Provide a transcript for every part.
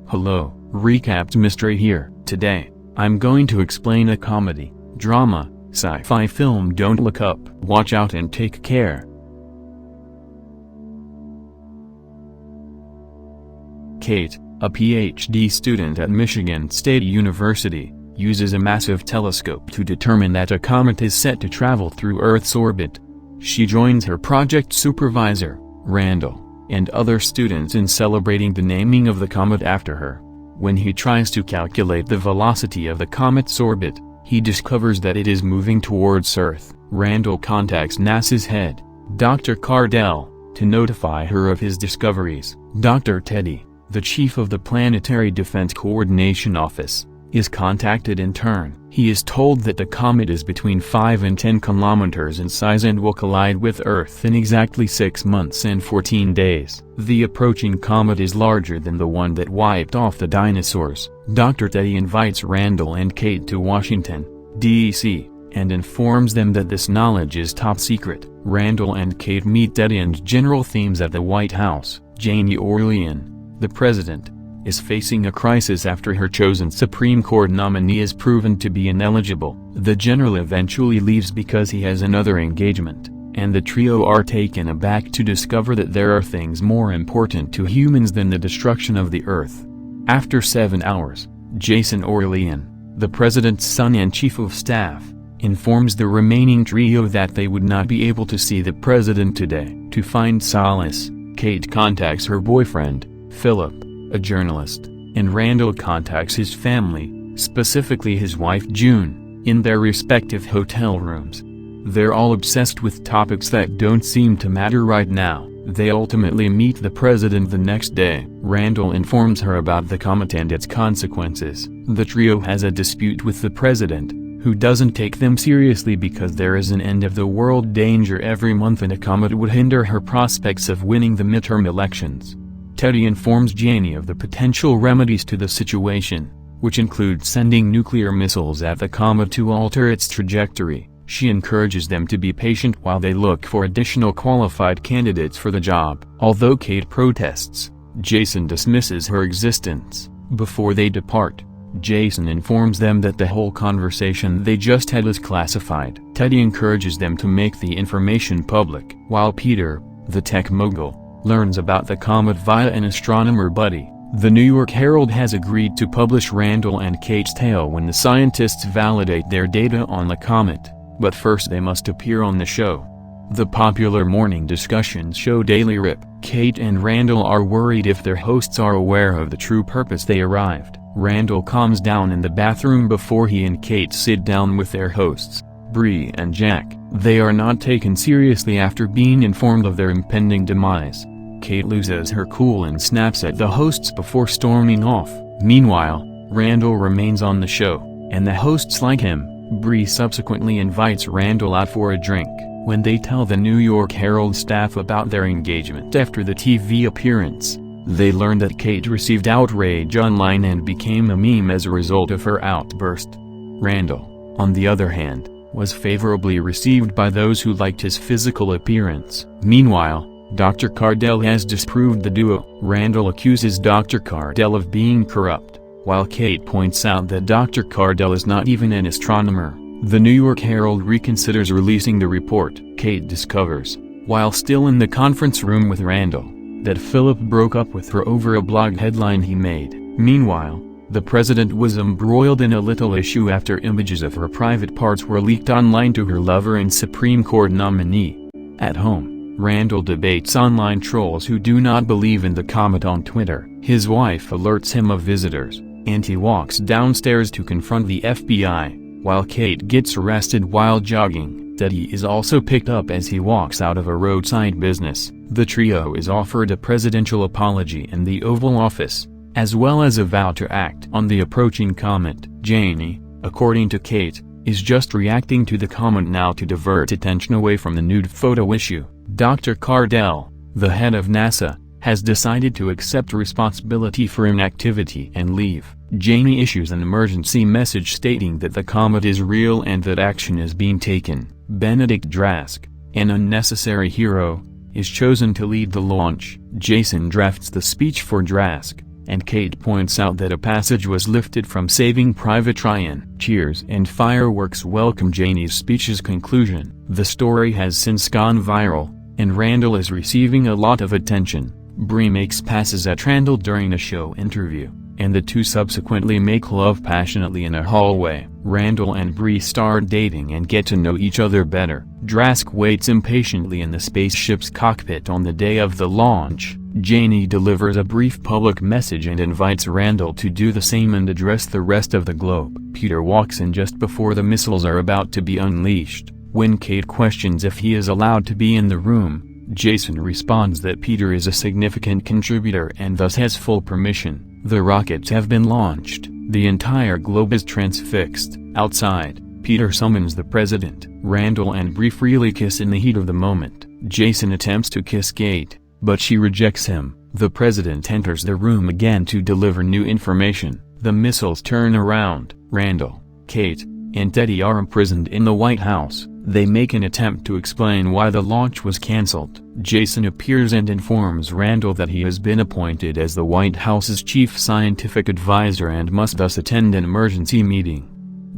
Hello, Recapped Mystery here. Today, I'm going to explain a comedy, drama, sci-fi film. Don't look up, watch out and take care. Kate, a PhD student at Michigan State University, uses a massive telescope to determine that a comet is set to travel through Earth's orbit. She joins her project supervisor, Randall, and other students in celebrating the naming of the comet after her. When he tries to calculate the velocity of the comet's orbit, he discovers that it is moving towards Earth. Randall contacts NASA's head, Dr. Cardell, to notify her of his discoveries. Dr. Teddy, the chief of the Planetary Defense Coordination Office, is contacted in turn. He is told that the comet is between 5 and 10 kilometers in size and will collide with Earth in exactly 6 months and 14 days. The approaching comet is larger than the one that wiped off the dinosaurs. Dr. Teddy invites Randall and Kate to Washington, D.C., and informs them that this knowledge is top secret. Randall and Kate meet Teddy and general themes at the White House. Janie Orlean, the president, is facing a crisis after her chosen Supreme Court nominee is proven to be ineligible. The general eventually leaves because he has another engagement, and the trio are taken aback to discover that there are things more important to humans than the destruction of the Earth. After 7 hours, Jason Orlean, the president's son and chief of staff, informs the remaining trio that they would not be able to see the president today. To find solace, Kate contacts her boyfriend, Philip, a journalist, and Randall contacts his family, specifically his wife June, in their respective hotel rooms. They're all obsessed with topics that don't seem to matter right now. They ultimately meet the president the next day. Randall informs her about the comet and its consequences. The trio has a dispute with the president, who doesn't take them seriously because there is an end-of-the-world danger every month and a comet would hinder her prospects of winning the midterm elections. Teddy informs Janie of the potential remedies to the situation, which include sending nuclear missiles at the comet to alter its trajectory. She encourages them to be patient while they look for additional qualified candidates for the job. Although Kate protests, Jason dismisses her existence. Before they depart, Jason informs them that the whole conversation they just had is classified. Teddy encourages them to make the information public, while Peter, the tech mogul, learns about the comet via an astronomer buddy. The New York Herald has agreed to publish Randall and Kate's tale when the scientists validate their data on the comet, but first they must appear on the show. The popular morning discussion show Daily Rip. Kate and Randall are worried if their hosts are aware of the true purpose they arrived. Randall calms down in the bathroom before he and Kate sit down with their hosts, Bree and Jack. They are not taken seriously after being informed of their impending demise. Kate loses her cool and snaps at the hosts before storming off. Meanwhile, Randall remains on the show, and the hosts like him. Bree subsequently invites Randall out for a drink. When they tell the New York Herald staff about their engagement after the TV appearance, they learn that Kate received outrage online and became a meme as a result of her outburst. Randall, on the other hand, was favorably received by those who liked his physical appearance. Meanwhile, Dr. Cardell has disproved the duo. Randall accuses Dr. Cardell of being corrupt, while Kate points out that Dr. Cardell is not even an astronomer. The New York Herald reconsiders releasing the report. Kate discovers, while still in the conference room with Randall, that Philip broke up with her over a blog headline he made. Meanwhile, the president was embroiled in a little issue after images of her private parts were leaked online to her lover and Supreme Court nominee. At home, Randall debates online trolls who do not believe in the comet on Twitter. His wife alerts him of visitors, and he walks downstairs to confront the FBI, while Kate gets arrested while jogging. Teddy is also picked up as he walks out of a roadside business. The trio is offered a presidential apology in the Oval Office, as well as a vow to act on the approaching comet. Janie, according to Kate, is just reacting to the comet now to divert attention away from the nude photo issue. Dr. Cardell, the head of NASA, has decided to accept responsibility for inactivity and leave. Janie issues an emergency message stating that the comet is real and that action is being taken. Benedict Drask, an unnecessary hero, is chosen to lead the launch. Jason drafts the speech for Drask, and Kate points out that a passage was lifted from Saving Private Ryan. Cheers and fireworks welcome Janie's speech's conclusion. The story has since gone viral, and Randall is receiving a lot of attention. Bree makes passes at Randall during a show interview, and the two subsequently make love passionately in a hallway. Randall and Bree start dating and get to know each other better. Drask waits impatiently in the spaceship's cockpit on the day of the launch. Janie delivers a brief public message and invites Randall to do the same and address the rest of the globe. Peter walks in just before the missiles are about to be unleashed. When Kate questions if he is allowed to be in the room, Jason responds that Peter is a significant contributor and thus has full permission. The rockets have been launched. The entire globe is transfixed. Outside, Peter summons the president. Randall and Bree freely kiss in the heat of the moment. Jason attempts to kiss Kate, but she rejects him. The president enters the room again to deliver new information. The missiles turn around. Randall, Kate, and Teddy are imprisoned in the White House. They make an attempt to explain why the launch was cancelled. Jason appears and informs Randall that he has been appointed as the White House's chief scientific advisor and must thus attend an emergency meeting.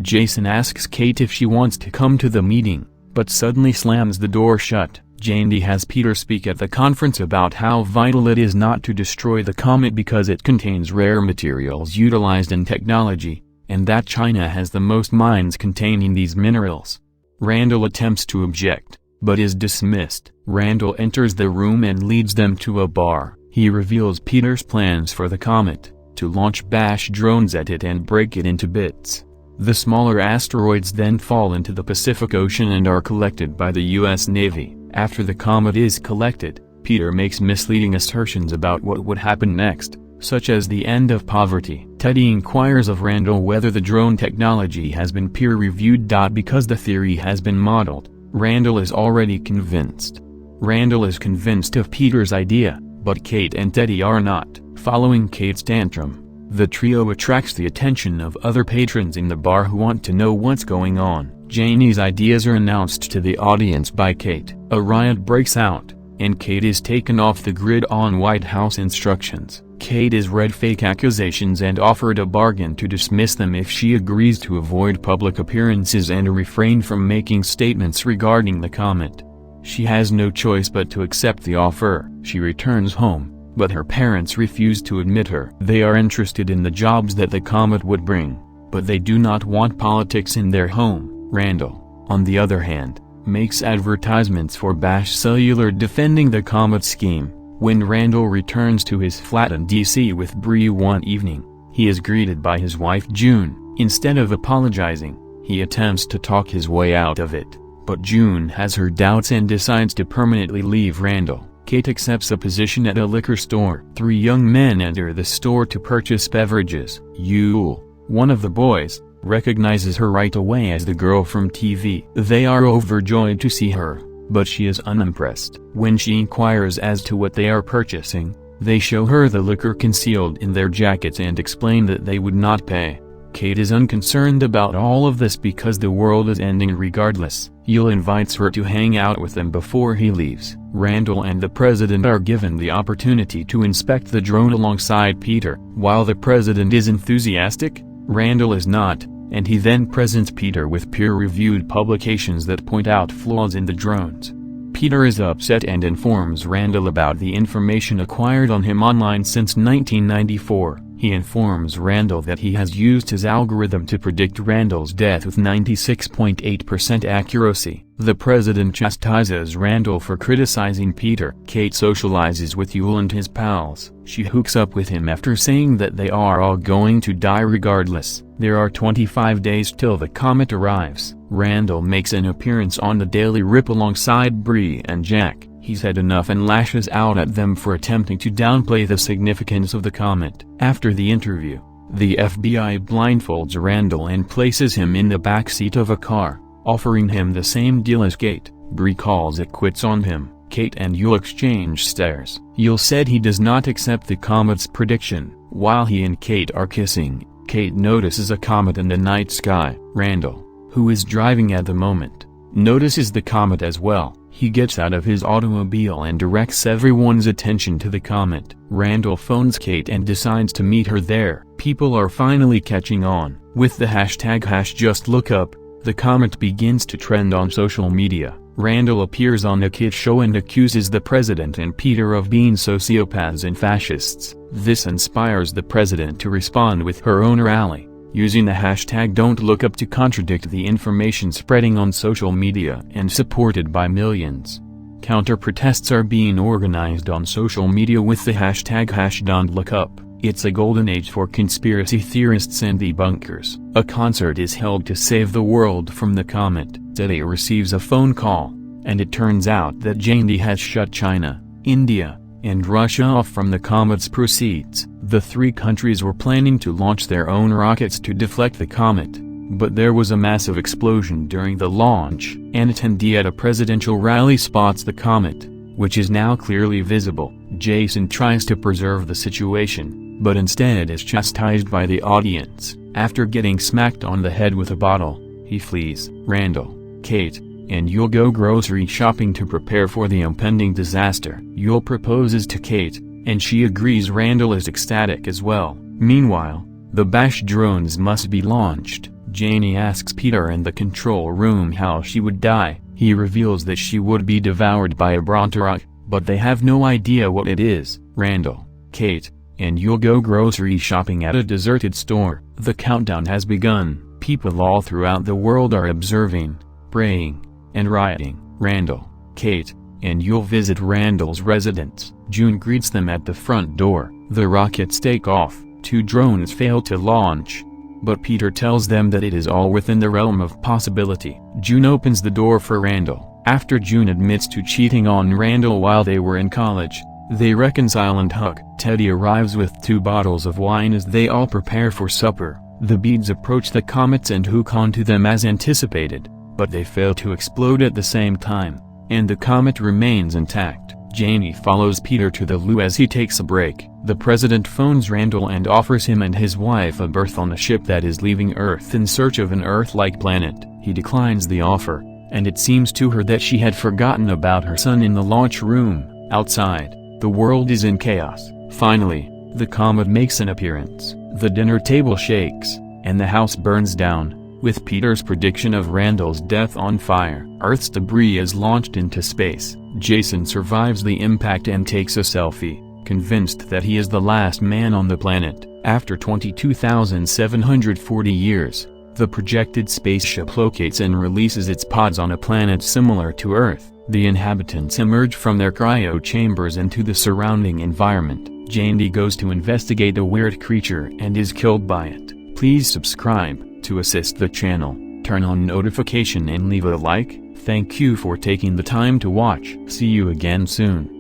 Jason asks Kate if she wants to come to the meeting, but suddenly slams the door shut. Janie has Peter speak at the conference about how vital it is not to destroy the comet because it contains rare materials utilized in technology, and that China has the most mines containing these minerals. Randall attempts to object, but is dismissed. Randall enters the room and leads them to a bar. He reveals Peter's plans for the comet, to launch bash drones at it and break it into bits. The smaller asteroids then fall into the Pacific Ocean and are collected by the U.S. Navy. After the comet is collected, Peter makes misleading assertions about what would happen next, such as the end of poverty. Teddy inquires of Randall whether the drone technology has been peer-reviewed. Because the theory has been modeled, Randall is already convinced. Randall is convinced of Peter's idea, but Kate and Teddy are not. Following Kate's tantrum, the trio attracts the attention of other patrons in the bar who want to know what's going on. Janie's ideas are announced to the audience by Kate. A riot breaks out, and Kate is taken off the grid on White House instructions. Kate is read fake accusations and offered a bargain to dismiss them if she agrees to avoid public appearances and refrain from making statements regarding the comet. She has no choice but to accept the offer. She returns home, but her parents refuse to admit her. They are interested in the jobs that the comet would bring, but they do not want politics in their home. Randall, on the other hand, makes advertisements for Bash Cellular defending the comet scheme. When Randall returns to his flat in D.C. with Bree one evening, he is greeted by his wife June. Instead of apologizing, he attempts to talk his way out of it, but June has her doubts and decides to permanently leave Randall. Kate accepts a position at a liquor store. Three young men enter the store to purchase beverages. Yule, one of the boys, recognizes her right away as the girl from TV. They are overjoyed to see her, but she is unimpressed. When she inquires as to what they are purchasing, they show her the liquor concealed in their jackets and explain that they would not pay. Kate is unconcerned about all of this because the world is ending regardless. Yule invites her to hang out with them before he leaves. Randall and the president are given the opportunity to inspect the drone alongside Peter. While the president is enthusiastic, Randall is not, and he then presents Peter with peer-reviewed publications that point out flaws in the drones. Peter is upset and informs Randall about the information acquired on him online since 1994. He informs Randall that he has used his algorithm to predict Randall's death with 96.8% accuracy. The president chastises Randall for criticizing Peter. Kate socializes with Yule and his pals. She hooks up with him after saying that they are all going to die regardless. There are 25 days till the comet arrives. Randall makes an appearance on the Daily Rip alongside Bree and Jack. He's had enough and lashes out at them for attempting to downplay the significance of the comet. After the interview, the FBI blindfolds Randall and places him in the backseat of a car, offering him the same deal as Kate. Bree calls it quits on him. Kate and Yule exchange stares. Yule said he does not accept the comet's prediction. While he and Kate are kissing, Kate notices a comet in the night sky. Randall, who is driving at the moment, notices the comet as well. He gets out of his automobile and directs everyone's attention to the comet. Randall phones Kate and decides to meet her there. People are finally catching on. With the hashtag #JustLookUp, the comet begins to trend on social media. Randall appears on a kid show and accuses the president and Peter of being sociopaths and fascists. This inspires the president to respond with her own rally, using the hashtag #Don'tLookUp to contradict the information spreading on social media and supported by millions. Counter-protests are being organized on social media with the hashtag #Don'tLookUp. It's a golden age for conspiracy theorists and debunkers. A concert is held to save the world from the comet. Teddy receives a phone call, and it turns out that Jandy has shut China, India, and Russia off from the comet's proceeds. The three countries were planning to launch their own rockets to deflect the comet, but there was a massive explosion during the launch. An attendee at a presidential rally spots the comet, which is now clearly visible. Jason tries to preserve the situation, but instead is chastised by the audience. After getting smacked on the head with a bottle, he flees. Randall, Kate, and Yul go grocery shopping to prepare for the impending disaster. Yul proposes to Kate, and she agrees. Randall is ecstatic as well. Meanwhile, the Bash drones must be launched. Janie asks Peter in the control room how she would die. He reveals that she would be devoured by a Brontorok, but they have no idea what it is. Randall, Kate, and Yul go grocery shopping at a deserted store. The countdown has begun. People all throughout the world are observing, praying, and rioting. Randall, Kate, and Yul visit Randall's residence. June greets them at the front door. The rockets take off. 2 drones fail to launch, but Peter tells them that it is all within the realm of possibility. June opens the door for Randall. After June admits to cheating on Randall while they were in college, they reconcile and hug. Teddy arrives with 2 bottles of wine as they all prepare for supper. The beads approach the comets and hook onto them as anticipated, but they fail to explode at the same time, and the comet remains intact. Janie follows Peter to the loo as he takes a break. The president phones Randall and offers him and his wife a berth on a ship that is leaving Earth in search of an Earth-like planet. He declines the offer, and it seems to her that she had forgotten about her son in the launch room. Outside, the world is in chaos. Finally, the comet makes an appearance. The dinner table shakes, and the house burns down, with Peter's prediction of Randall's death on fire. Earth's debris is launched into space. Jason survives the impact and takes a selfie, convinced that he is the last man on the planet. After 22,740 years, the projected spaceship locates and releases its pods on a planet similar to Earth. The inhabitants emerge from their cryo chambers into the surrounding environment. Jandy goes to investigate the weird creature and is killed by it. Please subscribe to assist the channel, turn on notification and leave a like. Thank you for taking the time to watch. See you again soon.